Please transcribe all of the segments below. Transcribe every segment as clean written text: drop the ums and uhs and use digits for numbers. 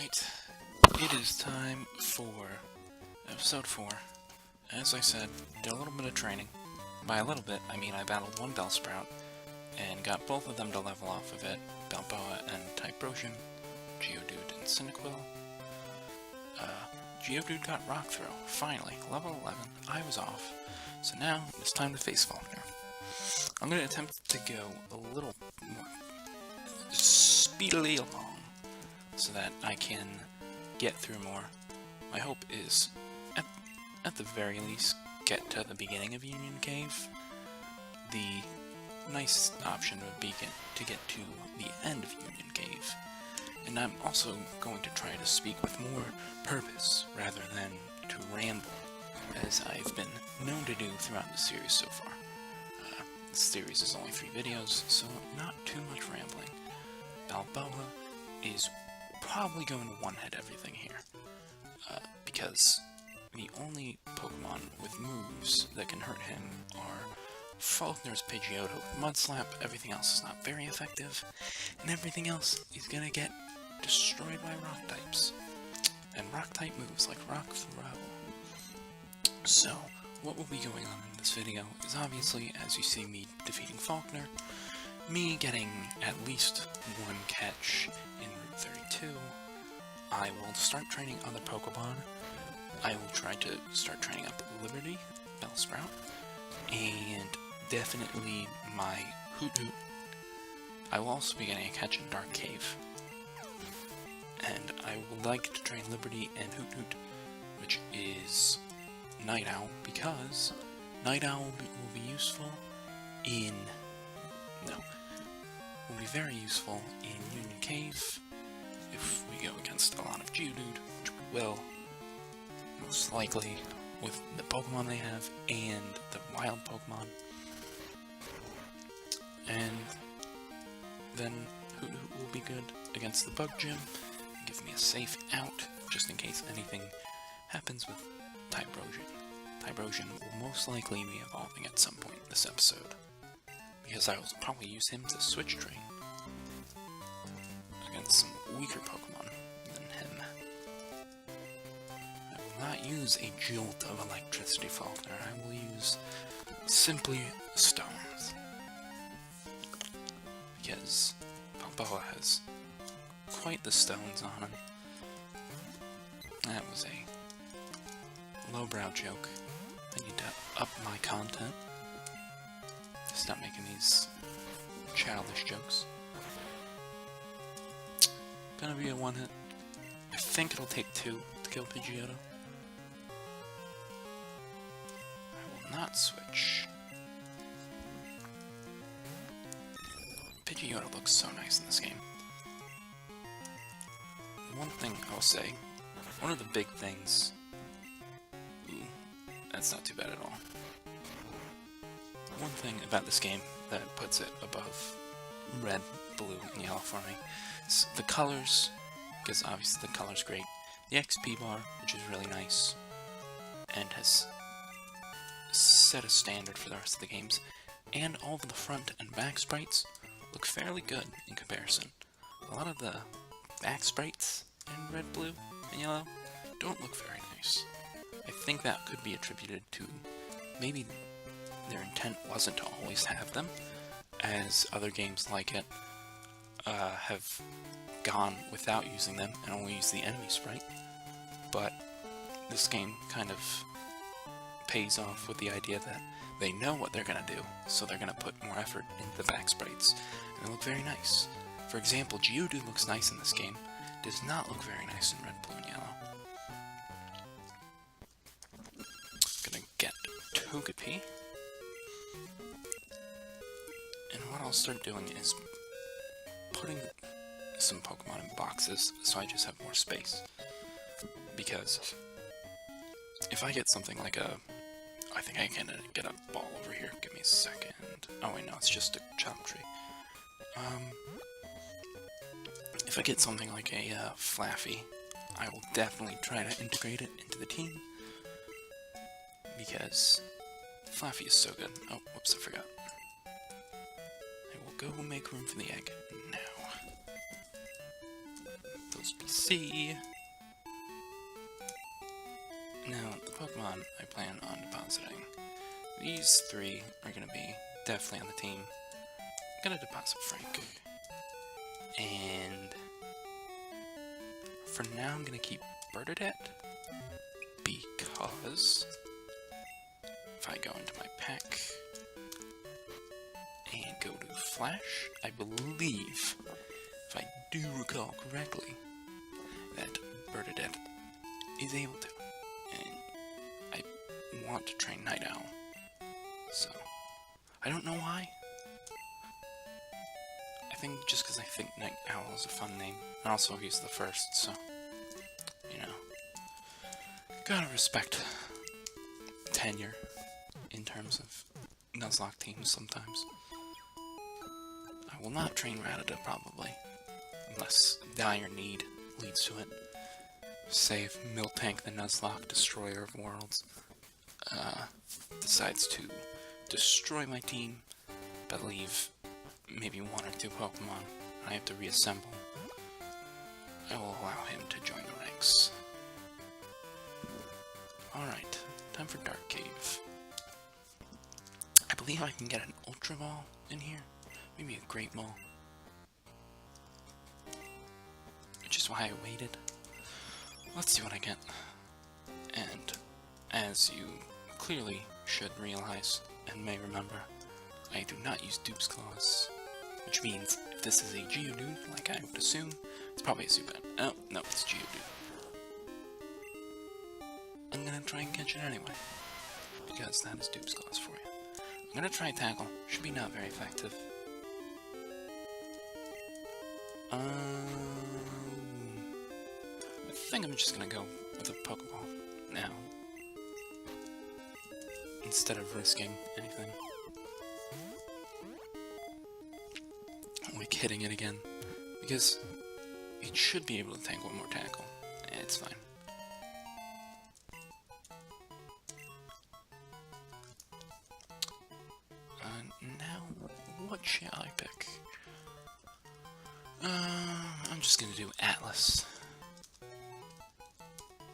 Alright, it is time for episode 4. As I said, did a little bit of training. By a little bit, I mean I battled one Bellsprout, and got both of them to level off of it, Balboa and Typhlosion, Geodude and Cyndaquil. Geodude got Rock Throw, finally, level 11, I was off. So now, it's time to face Falkner. I'm going to attempt to go a little more speedily along, so that I can get through more. My hope is, at the very least, get to the beginning of Union Cave. The nice option would be to get to the end of Union Cave. And I'm also going to try to speak with more purpose, rather than to ramble, as I've been known to do throughout the series so far. The series is only 3 videos, so not too much rambling. Balboa is probably going to one-hit everything here, because the only Pokemon with moves that can hurt him are Falkner's Pidgeotto with Mud Slap. Everything else is not very effective, and everything else is gonna get destroyed by rock types, and rock type moves like Rock Throw. So, what will be going on in this video is obviously, as you see me defeating Falkner, me getting at least one catch in Route 32. I will start training other Pokemon. I will try to start training up Liberty, Bellsprout, and definitely my Hoot Hoot. I will also be getting a catch in Dark Cave. And I would like to train Liberty and Hoot Hoot, which is Night Owl, because Night Owl will be useful in... will be very useful in Union Cave if we go against a lot of Geodude, which we will, most likely, with the Pokemon they have and the wild Pokemon. And then Hoot Hoot will be good against the Bug Gym, give me a safe out, just in case anything happens with Typhlosion. Typhlosion will most likely be evolving at some point this episode, because I will probably use him to switch train against some weaker Pokemon than him. I will not use a Jolt of Electricity Falkner, I will use simply Stones, because Balboa has quite the stones on him. That was a lowbrow joke. I need to up my content. Stop making these childish jokes. Gonna be a one-hit. I think it'll take 2 to kill Pidgeotto. I will not switch. Pidgeotto looks so nice in this game. One thing I will say, one of the big things... Ooh, that's not too bad at all. One thing about this game that puts it above red, blue, and yellow for me is the colors, because obviously the color's great. The XP bar, which is really nice, and has set a standard for the rest of the games, and all of the front and back sprites look fairly good in comparison. A lot of the back sprites in red, blue, and yellow don't look very nice. I think that could be attributed to maybe their intent wasn't to always have them, as other games like it have gone without using them and only use the enemy sprite. But this game kind of pays off with the idea that they know what they're gonna do, so they're gonna put more effort into the back sprites, and they look very nice. For example, Geodude looks nice in this game, does not look very nice in red, blue, and yellow. Gonna get Togepi. And what I'll start doing is putting some Pokemon in boxes, so I just have more space. Because if I get something like a... I think I can get a ball over here. Give me a second. Oh wait, no, it's just a chop tree. If I get something like a Flaffy, I will definitely try to integrate it into the team, because Flaffy is so good. Oh, whoops, I forgot. I will go make room for the egg now. The equals BC. Now, the Pokemon I plan on depositing, these 3 are going to be definitely on the team. I'm going to deposit Frank. And for now, I'm going to keep Bernadette, because if I go into my pack and go to Flash, I believe, if I do recall correctly, that Bernadette is able to. And I want to train Night Owl. So, I don't know why. I think just because I think Night Owl is a fun name. And also he's the first, so, you know. Gotta respect tenure in terms of Nuzlocke teams sometimes. I will not train Rattata probably, unless dire need leads to it. Save Miltank the Nuzlocke, destroyer of worlds, decides to destroy my team, but leave maybe 1 or 2 Pokemon, and I have to reassemble. I will allow him to join the ranks. Alright, time for Dark Cave. I believe I can get an Ultra Ball in here, maybe a Great Ball, which is why I waited. Let's see what I get. And as you clearly should realize and may remember, I do not use Dupe's Claws, which means if this is a Geodude, like I would assume, it's probably a Zubat. Oh, no, it's Geodude. I'm gonna try and catch it anyway, because that is Dupe's Claws for you. I'm gonna try Tackle. Should be not very effective. I think I'm just gonna go with a Pokeball now, instead of risking anything. Like hitting it again, because it should be able to tank 1 more Tackle. It's fine. Now, what shall I pick? I'm just gonna do Atlas,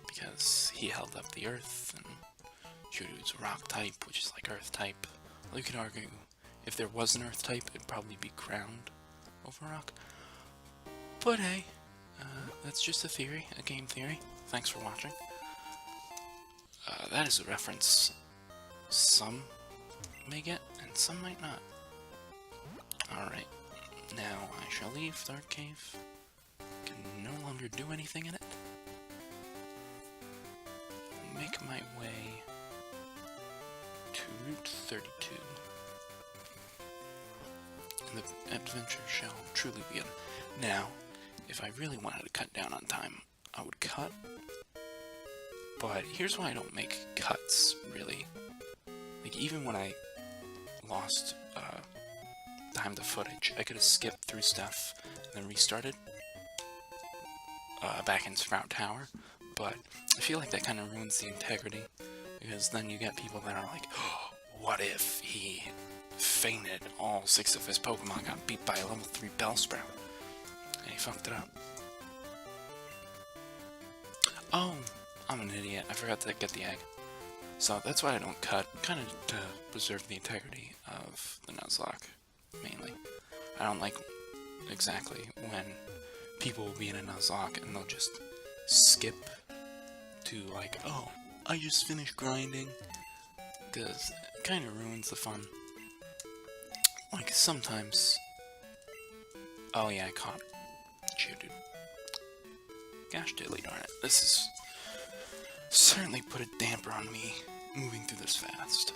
because he held up the Earth, and Geodude's a Rock type, which is like Earth type. Well, you could argue, if there was an Earth type, it'd probably be Ground over Rock. But hey, that's just a theory, a game theory. Thanks for watching. That is a reference some may get, and some might not. Alright, now I shall leave Dark Cave. Can no longer do anything in it. Make my way to Route 32. And the adventure shall truly begin. Now, if I really wanted to cut down on time, I would cut. But here's why I don't make cuts, really. Like, even when I lost time to footage, I could have skipped through stuff and then restarted back in Sprout Tower, but I feel like that kind of ruins the integrity, because then you get people that are like, oh, what if he fainted all 6 of his Pokemon got beat by a level 3 Bellsprout, and he fucked it up. Oh, I'm an idiot, I forgot to get the egg. So that's why I don't cut, kind of to preserve the integrity of the Nuzlocke, mainly. I don't like exactly when people will be in a Nuzlocke and they'll just skip to like, oh, I just finished grinding, because it kind of ruins the fun. Like, sometimes... Oh yeah, I caught Geodude. Gosh diddly darn it, this is... certainly put a damper on me moving through this fast.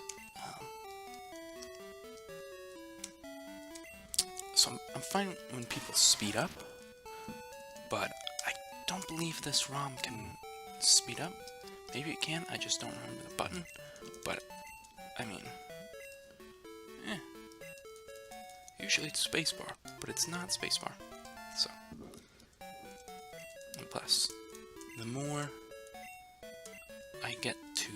So I'm fine when people speed up, but I don't believe this ROM can speed up. Maybe it can, I just don't remember the button, but I mean, usually it's spacebar, but it's not spacebar, so. And plus, the more I get to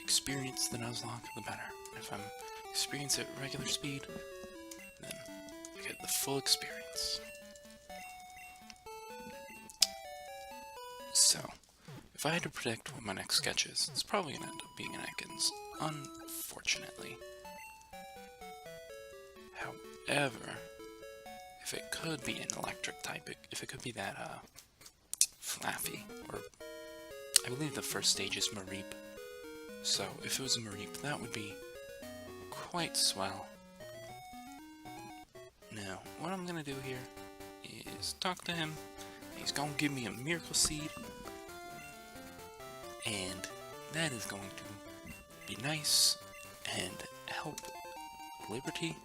experience the Nuzlocke, the better. If I'm experience at regular speed, then I get the full experience. So, if I had to predict what my next sketch is, it's probably going to end up being an Ekans, unfortunately. However, if it could be an electric type, if it could be that, Flaffy, or I believe the first stage is Mareep. So, if it was a Mareep, that would be quite swell. Now, what I'm gonna do here is talk to him. He's gonna give me a miracle seed, and that is going to be nice and help Liberty,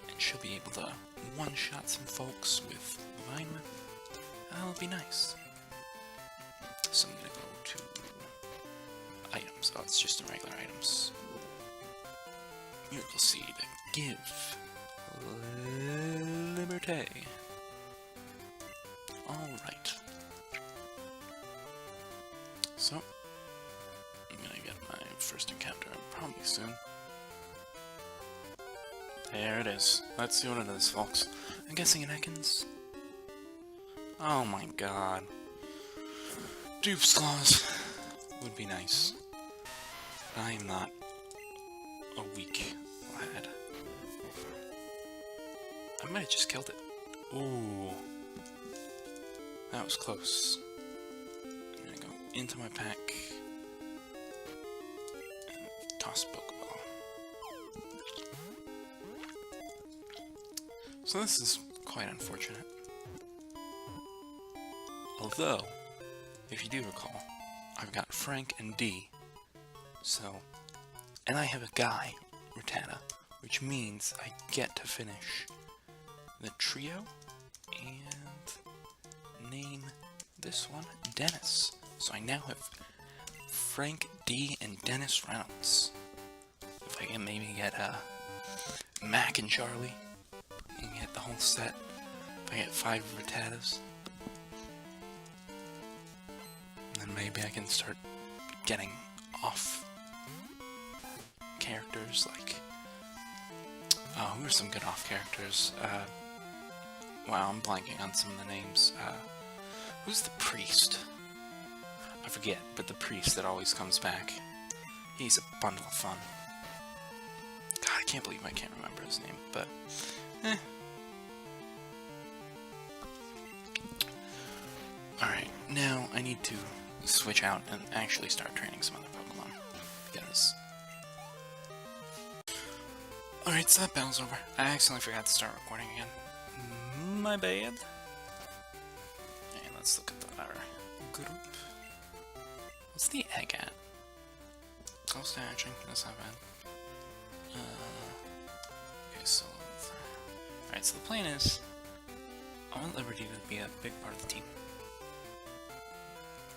and she'll be able to one-shot some folks with Vine Whip. That'll be nice. So I'm gonna go to items. Oh, it's just the regular items. Miracle seed. Give Liberty. Alright. So, I'm gonna get my first encounter probably soon. There it is. Let's see what it is, folks. I'm guessing an Ekans. Oh my god. Dupe's Claws would be nice. I am not a weak lad. I might have just killed it. Ooh. That was close. I'm gonna go into my pack and toss a Pokeball. So this is quite unfortunate. Although, if you do recall, I've got Frank and D. So, and I have a guy, Rattata, which means I get to finish the trio and name this one Dennis. So I now have Frank, D, and Dennis Reynolds. If I can maybe get Mac and Charlie and get the whole set. If I get 5 Rattatas, then maybe I can start getting off characters like, oh, who are some good off characters? Wow, I'm blanking on some of the names. Who's the priest? I forget, but the priest that always comes back. He's a bundle of fun. God, I can't believe I can't remember his name, but Alright, now I need to switch out and actually start training some other Pokemon. Because... Alright, so that battle's over. I accidentally forgot to start recording again. My bad. Okay, let's look at our group. What's the egg at? Close to hatching, that's not bad. Okay, so... Alright, so the plan is... I want Liberty to be a big part of the team.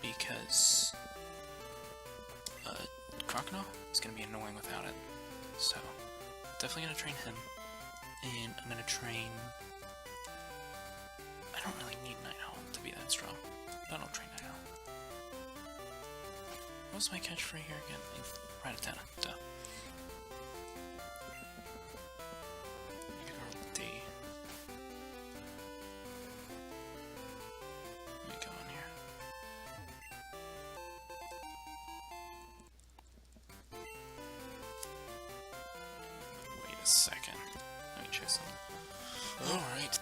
Because... Crocodile is going to be annoying without it. So, definitely going to train him. And I'm going to train... I don't really need Night Owl to be that strong, but I'll train Night Owl. What's my catch for here again? Rattata. Duh. Good old D. Let me go in here. Wait a second. Let me check something. Alright.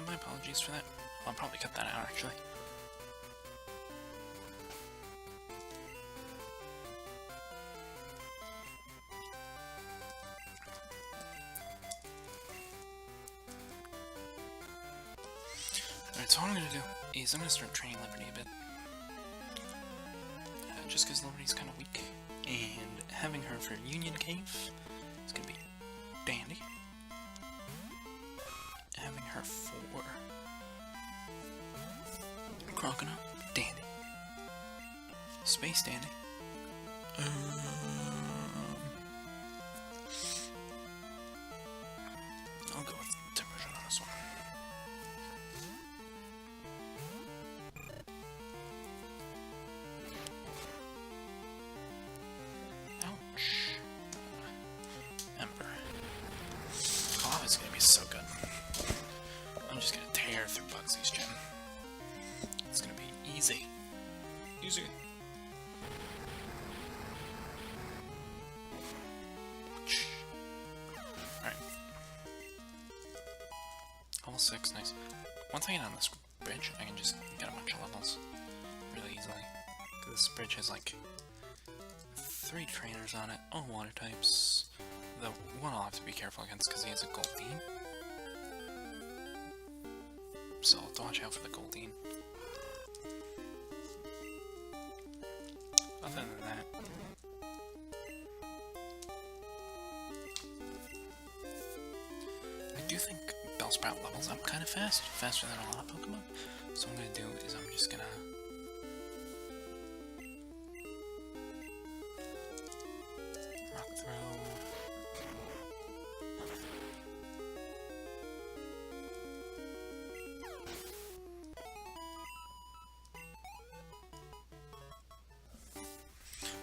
My apologies for that. I'll probably cut that out, actually. Alright, so what I'm going to do is I'm going to start training Liberty a bit. Just because Liberty's kind of weak. And having her for Union Cave is going to be dandy. Having her for Crocodile, dandy. Space, dandy. I'll go with temperature on this one. easy. Alright. Level 6, nice. Once I get on this bridge, I can just get a bunch of levels really easily. This bridge has like 3 trainers on it, all water types. The one I'll have to be careful against because he has a Goldeen. So I'll have to watch out for the Goldeen. Other than that, I do think Bellsprout levels up kind of fast, faster than a lot of Pokemon. So what I'm gonna do is I'm just gonna rock throw.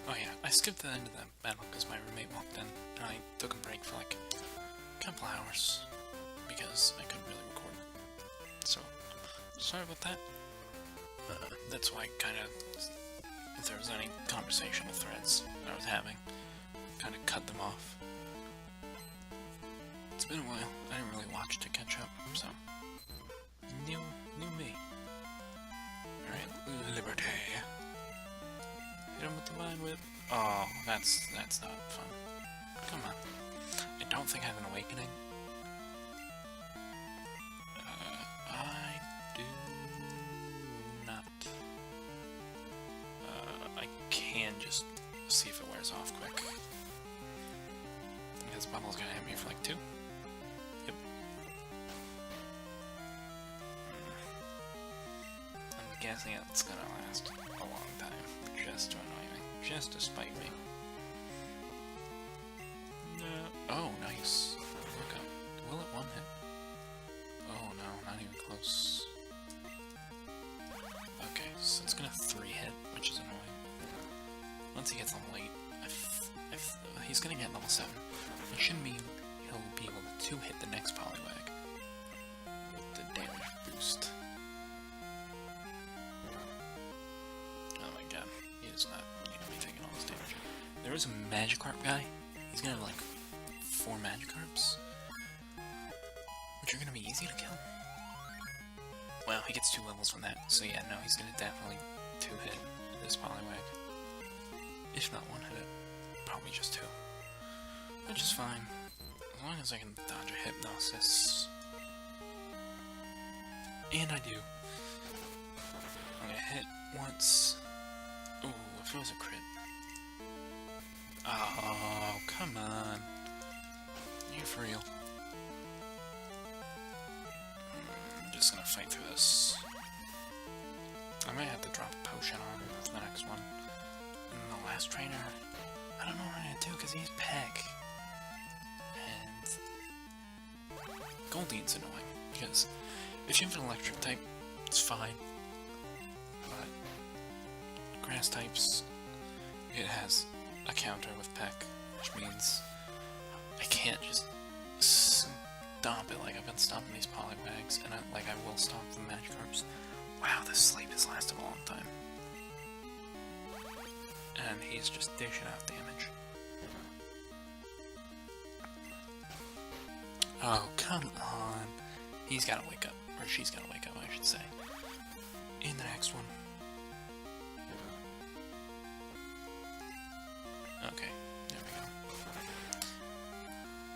Oh yeah, I skipped the end of that battle because my roommate walked in, and I took a break for like a couple hours because I couldn't really record. So, sorry about that. That's why kind of, if there was any conversational threads I was having, kind of cut them off. It's been a while. I didn't really watch to catch up, so new me. Alright, Liberty. Hit him with the Vine Whip. Oh, that's not fun. Come on. I don't think I have an Awakening. I do not. I can just see if it wears off quick. This bubble's gonna hit me for like 2. Yep. I'm guessing it's gonna last a long time, just to annoy me, just to spite me. Oh, nice. Look up. Will it one hit? Oh no, not even close. Okay, so it's gonna 3 hit, which is annoying. Once he gets level 8, he's gonna get level 7, which should mean he'll be able to 2-hit the next Poliwag with the damage boost. Oh my god, he does not need to be taking all this damage. There is a Magikarp guy. He's gonna have like 4 Magikarps, which are gonna be easy to kill. Well, he gets 2 levels from that, so yeah, no, he's gonna definitely 2-hit this Poliwag. If not 1-hit it, probably just 2. Which is fine, as long as I can dodge a Hypnosis. And I do. I'm gonna hit once. Ooh, if it was a crit. Oh, come on. You for real? I'm just gonna fight through this. I might have to drop a potion on for the next one. And the last trainer, I don't know what I'm gonna do because he's Peck. And Goldeen's annoying because if you have an electric type, it's fine. But grass types, it has a counter with Peck, which means I can't just stomp it like I've been stomping these Poliwags, and I will stomp the Magikarps. Wow, this sleep has lasted a long time. And he's just dishing out damage. Oh, come on. He's gotta wake up. Or she's gotta wake up, I should say. In the next one. Okay, there we go.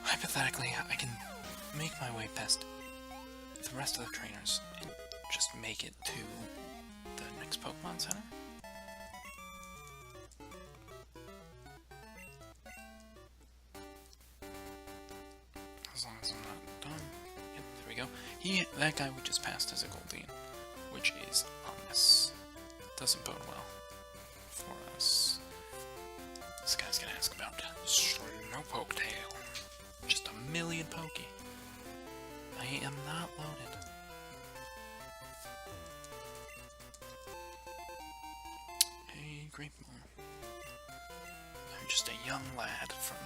Hypothetically, I can make my way past the rest of the trainers and just make it to the next Pokemon Center. As long as I'm not done. Yep, there we go. That guy we just passed as a Goldeen, which is ominous. Doesn't bode well for us. This guy's gonna ask about Slowpoke Tail. Just a million Pokey. I am not loaded. Hey, Great Mom. I'm just a young lad from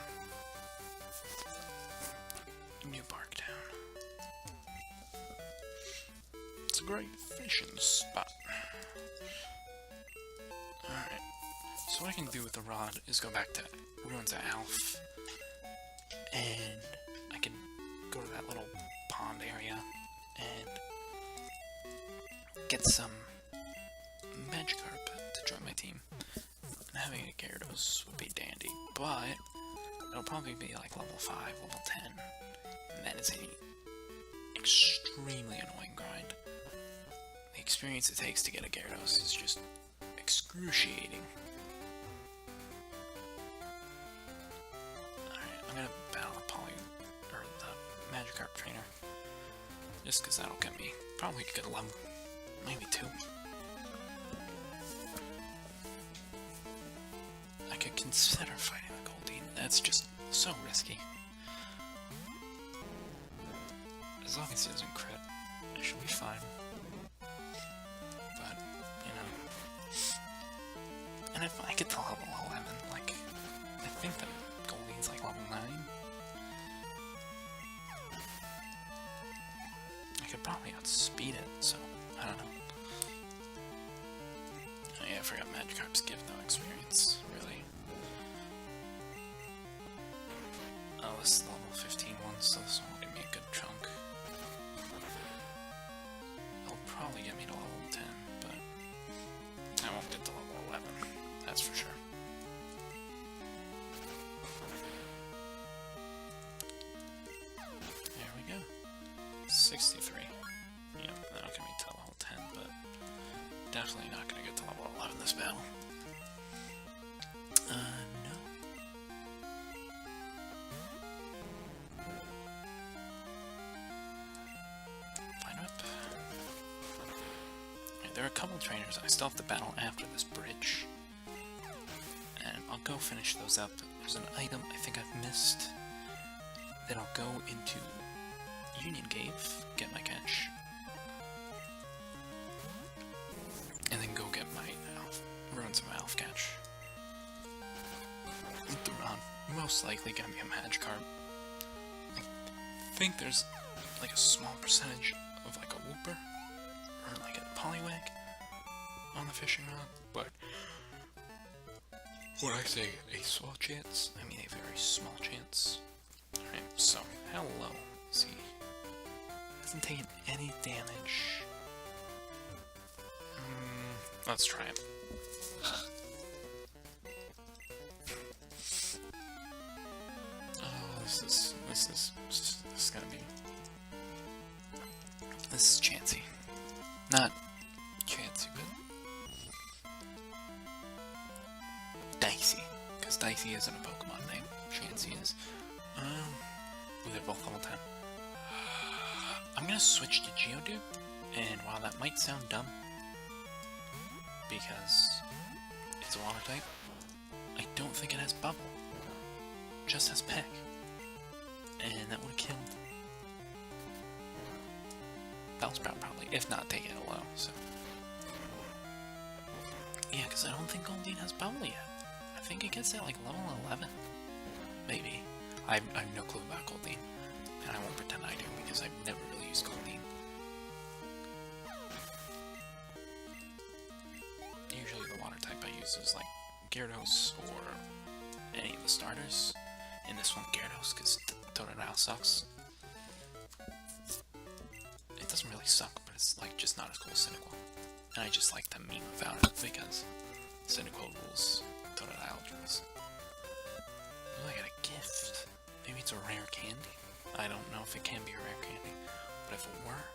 New Park Town. It's a great fishing spot. So what I can do with the rod is go back to Ruins of Alf, and I can go to that little pond area and get some Magikarp to join my team. And having a Gyarados would be dandy, but it'll probably be like level 5, level 10, and that is an extremely annoying grind. The experience it takes to get a Gyarados is just excruciating. Alright, I'm gonna battle the Magikarp trainer. Just because that'll get me probably a good level. Maybe 2. I could consider fighting the Goldeen. That's just so risky. As long as he doesn't crit, I should be fine. But, you know. And if I get to level 11, like, I think that Goldeen's like level 9. I could probably outspeed it, so, I don't know. Oh yeah, I forgot Magikarps give no experience, really. Oh, this is the level 15 one, so this one will give me a good chunk. It'll probably get me to level 10, but I won't get to level 11, that's for sure. There we go. 63. Yep, that'll get me to level 10, but definitely not gonna get to level 11 this battle. No. Fine up. Right, there are a couple trainers I still have to battle after this bridge. And I'll go finish those up. There's an item I think I've missed. Then I'll go into Union Cave, get my catch. And then go get my Ruins of Alf catch. With the rod. Most likely gonna be a Magikarp. I think there's like a small percentage of like a Wooper or like a Poliwag on the fishing rod, but when I say a small chance, I mean a very small chance. Alright, so hello. Let's see. Hasn't taken any damage. Let's try it. Oh, this is gonna be. This is Chansey. Not Chansey, but Dicey. Because Dicey isn't a Pokemon name. Chansey is. They're both level 10. I'm gonna switch to Geodude, and while that might sound dumb, because it's a water type, I don't think it has Bubble. It just has Peck. And that would have killed Bellsprout probably, if not take it low, so. Yeah, because I don't think Goldeen has Bubble yet. I think it gets at like level 11. Maybe. I have no clue about Goldeen, and I won't pretend I do because I've never really used Goldeen. Usually the water type I use is like Gyarados or any of the starters. In this one, Gyarados, because Totodile sucks. It doesn't really suck, but it's like just not as cool as Cyndaquil. And I just like to meme about it because Cyndaquil rules, Totodile rules. Oh, I got a gift. Maybe it's a rare candy? I don't know if it can be a rare candy, but if it were,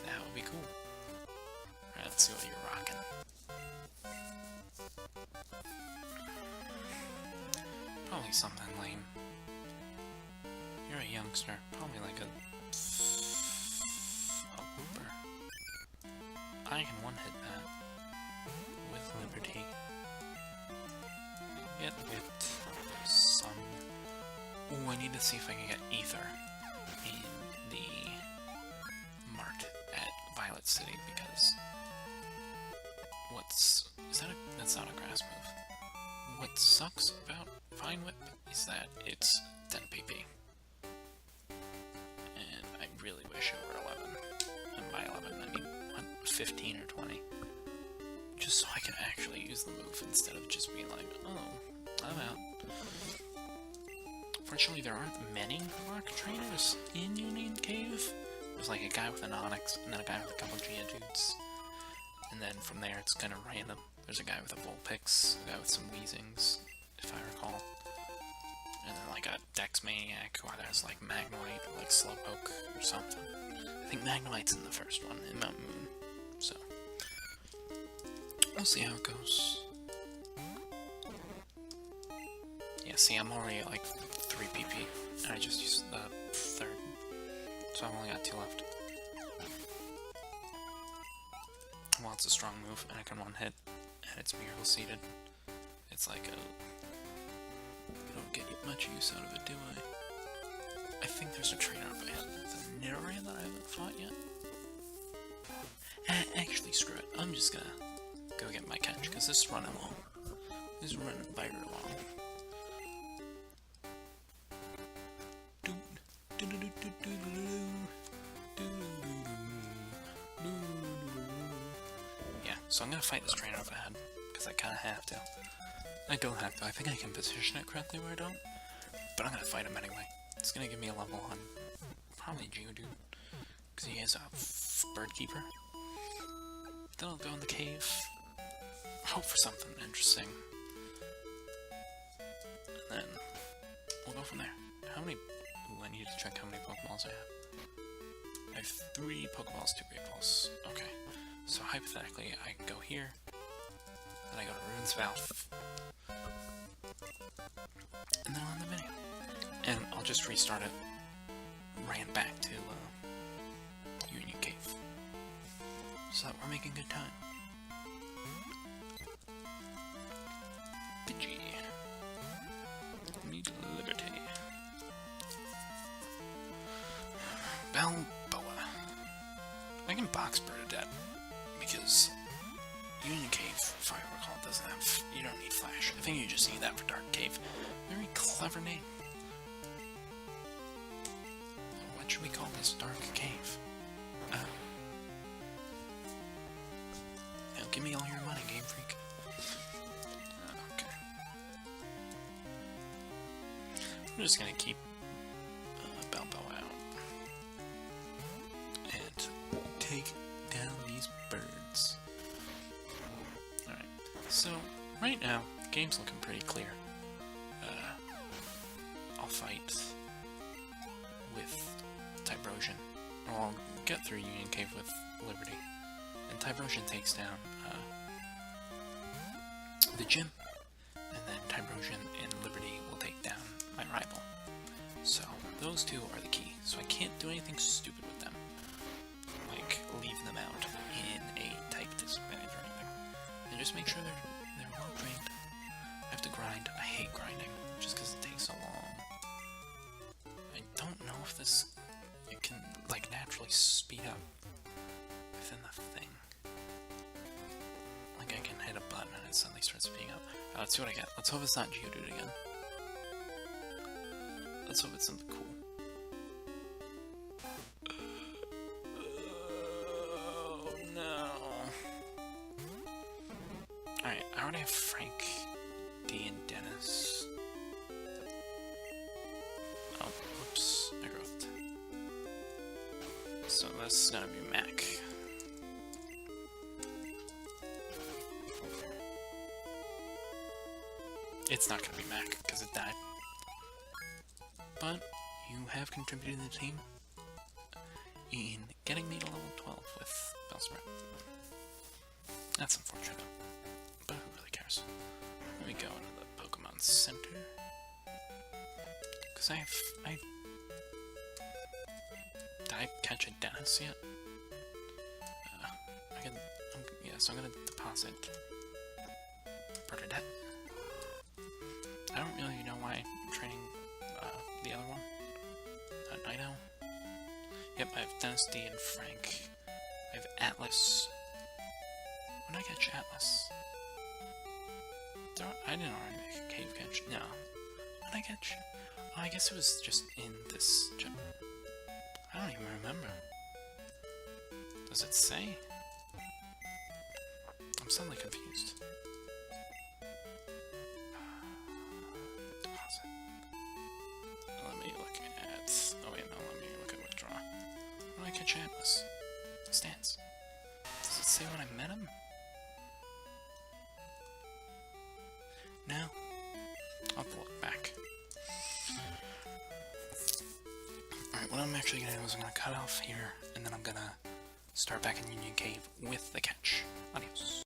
that would be cool. Alright, let's see what you're rocking. Probably something lame. You're a youngster, probably like a Wooper. I can one-hit that with Liberty. Get whipped. Sun. Ooh, I need to see if I can get Ether in the mart at Violet City because that's not a grass move. What sucks about Vine Whip is that it's 10 PP. And I really wish it were 11. And by 11 I mean 15 or 20. just so I can actually use the move instead of just being like, oh, I'm out. Fortunately, there aren't many rock trainers in Union Cave. There's like a guy with an Onyx, and then a guy with a couple Geodudes. And then from there, it's kind of random. There's a guy with a Vulpix, a guy with some Weezings, if I recall. And then like a Dex Maniac who either has like Magnemite or like Slowpoke or something. I think Magnemite's in the first one, in Mount Moon. So, we'll see how it goes. Yeah, see, I'm already at like 3 PP, and I just used the 3rd. So I've only got 2 left. Well, it's a strong move, and I can one-hit, and it's Miracle Seeded. It's like a... I don't get much use out of it, do I? I think there's a trainer up ahead with a Nidoran that I haven't fought yet. Actually, screw it. I'm just gonna go get my catch, because this is running long. This is running very long. Yeah, so I'm gonna fight this trainer up ahead, because I kinda have to. I don't have to. I think I can position it correctly where I don't, but I'm gonna fight him anyway. It's gonna give me a level on probably Geodude, because he has a Bird Keeper. Then I'll go in the cave, hope for something interesting, and then we'll go from there. How many... Ooh, I need to check how many Pokeballs I have. I have 3 Pokeballs, 2 Great Balls. Okay, so hypothetically, I can go here, then I go to Ruin's Mouth, and then I'll end the video. And I'll just restart it, ran back to Union Cave, so that we're making good time. Pidgey. Need liberty. Balboa. I can box bird a dead, because Union Cave, if I recall, doesn't have... You don't need Flash. I think you just need that for Dark Cave. Very clever name. What should we call this Dark Cave? Now give me all your money, Game Freak. Okay. I'm just gonna keep Balboa out. And take down these birds. Alright, so right now, the game's looking pretty clear. I'll fight with Tybrosian. I'll get through Union Cave with Liberty. And Tybrosian takes down the gym. And then Tybrosian and Liberty will take down my rival. So those two are the key. So I can't do anything stupid with them. Like leave them out in a type disadvantage or anything. And just make sure they're well trained. I have to grind. I hate grinding just because it takes so long. I don't know if it can like naturally speed up within the thing. Like I can hit a button and it suddenly starts speeding up. Let's see what I get. Let's hope it's not Geodude again. Let's hope it's something cool. Oh no. Alright, I already have Frank, D, and Dennis. Oh, whoops, I growthed. So this is gonna be Mac. It's not gonna be Mac, because it died. But you have contributed to the team in getting me to level 12 with Bellsprout. That's unfortunate, but who really cares? Let me go into the Pokemon Center. Because did I catch a Dennis yet? So I'm gonna deposit Bernadette. I don't really know why I'm training the other one. Nido. Yep, I have Dennis, D, and Frank. I have Atlas. When did I catch Atlas? I didn't already make a cave catch. No. When did I catch? Oh, I guess it was just in this gym. I don't even remember. Does it say? I'm suddenly confused. Deposit. Let me look at... Oh wait, no, let me look at withdraw. What do I catch Atlas? Stance. Does it say when I met him? No. I'll have to look back. Alright, what I'm actually gonna do is I'm gonna cut off here, and then I'm gonna start back in Union Cave with the catch. Adios.